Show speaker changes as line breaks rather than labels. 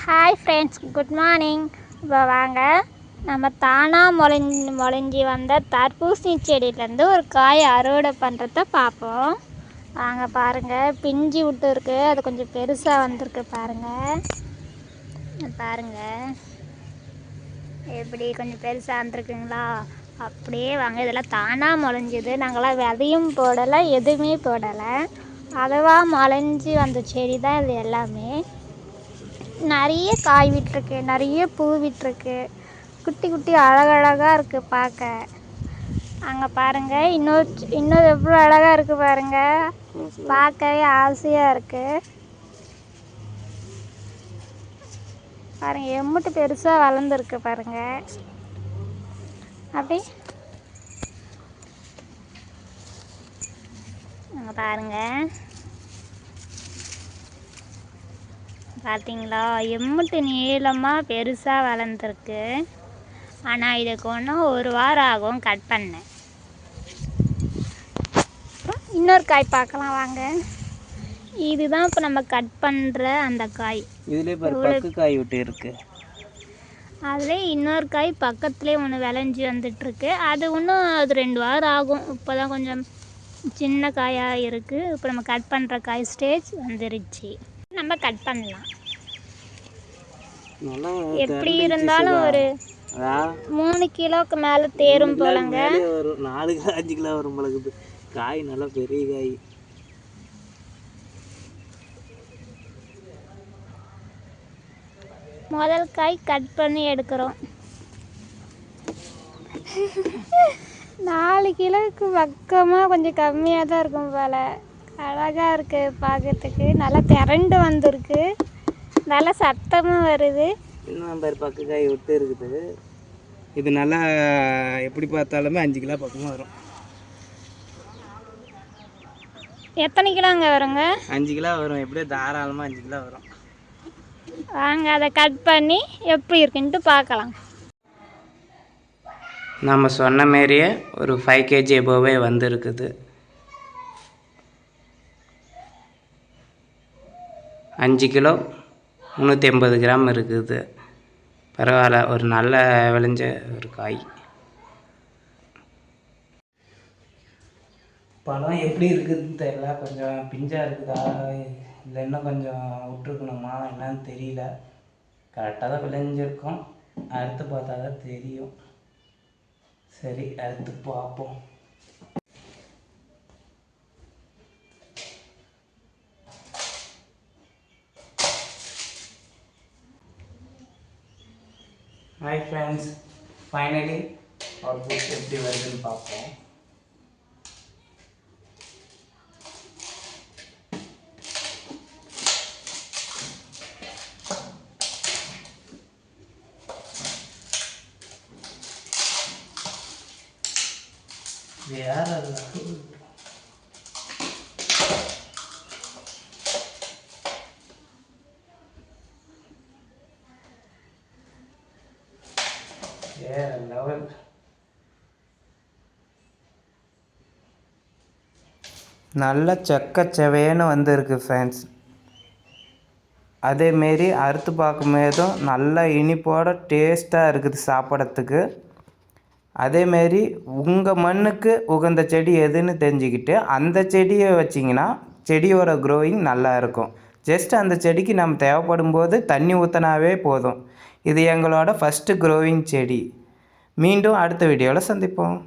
Hi friends, good morning. இப்போ வாங்க நம்ம தானாக முளைஞ்சி வந்த தர்பூசணி செடியிலேருந்து ஒரு காய் அறுவடை பண்ணுறத பார்ப்போம். வாங்க பாருங்கள், பிஞ்சு விட்டு இருக்குது. அது கொஞ்சம் பெருசாக வந்திருக்கு பாருங்கள். எப்படி கொஞ்சம் பெருசாக வந்துருக்குங்களா? அப்படியே வாங்க, இதெல்லாம் தானாக முளைஞ்சிது. நாங்களாம் விதையும் போடலை, எதுவுமே போடலை. அதுவாக முளைஞ்சி வந்த செடி தான் இது எல்லாமே. நிறைய காய் விட்டுருக்கு, நிறைய பூ விட்டுருக்கு. குட்டி குட்டி அழகழகாக இருக்குது பார்க்க. அங்கே பாருங்கள், இன்னொரு எவ்வளோ அழகாக இருக்குது பாருங்கள். பார்க்கவே ஆசையாக இருக்குது பாருங்கள். எம்பிட்டு பெருசாக வளர்ந்துருக்கு பாருங்கள். அப்படி அங்கே பாருங்கள், பார்த்தீங்களா? எம்பிட்டு நீளமாக பெருசாக வளர்ந்துருக்கு. ஆனால் இதுக்கு ஒன்றும் ஒரு வாரம் ஆகும் கட் பண்ணேன். இன்னொரு காய் பார்க்கலாம் வாங்க. இதுதான் இப்போ நம்ம கட் பண்ணுற அந்த காய்.
இதுலேயே காய் விட்டு இருக்கு.
அதில் இன்னொரு காய் பக்கத்துலேயே ஒன்று விளைஞ்சி வந்துட்டுருக்கு. அது இன்னும் அது 2 வாரம் ஆகும். இப்போ தான் கொஞ்சம் சின்ன காயாக இருக்குது. இப்போ நம்ம கட் பண்ணுற காய் ஸ்டேஜ் வந்துருச்சு. நம்ம கட் பண்ணலாம். எப்படி இருந்தாலும் ஒரு 3 கிலோக்கு மேலே தேரும் போலங்க.
4 கிலோ 5 கிலோ வரும் போலக்குது. காய் நல்லா பெரிய காய்.
முதல் காய் கட் பண்ணி எடுக்கிறோம். 4 கிலோவுக்கு பக்கமாக கொஞ்சம் கம்மியாக தான் இருக்கும் போல். அழகாக இருக்குது பார்க்கறதுக்கு. நல்லா திரண்டு வந்திருக்கு, நல்லா சத்தமும் வருது.
இன்னும் பக்கு காய் விட்டு இருக்குது. இது நல்லா எப்படி பார்த்தாலுமே 5 கிலோ பக்கமாக வரும்.
எத்தனை கிலோங்க வருங்க?
5 கிலோ வரும். எப்படியும் தாராளமாக 5 கிலோ வரும்.
வாங்க அதை கட் பண்ணி எப்படி இருக்குன்ட்டு பார்க்கலாம்.
நம்ம சொன்ன மாரியே ஒரு 5 kg எபோவே வந்துருக்குது. 5 கிலோ 380 கிராம் இருக்குது. பரவாயில்ல, ஒரு நல்ல விளைஞ்ச ஒரு காய். பழம் எப்படி இருக்குதுன்னு தெரியல. கொஞ்சம் பிஞ்சாக இருக்குதா இல்லை இன்னும் கொஞ்சம் விட்டுருக்கணுமா என்னன்னு தெரியல. கரெக்டாக தான் விளைஞ்சிருக்கோம். அறுத்து பார்த்தா தான் தெரியும். சரி, அறுத்து பார்ப்போம். ஹாய் ஃப்ரெண்ட்ஸ், ஃபைனலி அவுட்புட் எப்படி வருதுன்னு பார்ப்போம். வேற லெவல். நல்ல செக்கச்செவேன்னு வந்துருக்கு ஃப்ரெண்ட்ஸ். அதேமாரி அறுத்து பார்க்கும்போதும் நல்ல இனிப்போட டேஸ்ட்டாக இருக்குது சாப்பிட்றதுக்கு. அதேமாரி உங்கள் மண்ணுக்கு உகந்த செடி எதுன்னு தெரிஞ்சுக்கிட்டு அந்த செடியை வச்சிங்கன்னா செடியோட க்ரோயிங் நல்லா இருக்கும். ஜஸ்ட் அந்த செடிக்கு நம்ம தேவைப்படும் போது தண்ணி ஊற்றினாவே போதும். இது எங்களோட ஃபஸ்ட்டு க்ரோவிங் செடி. மீண்டும் அடுத்த வீடியோவில் சந்திப்போம்.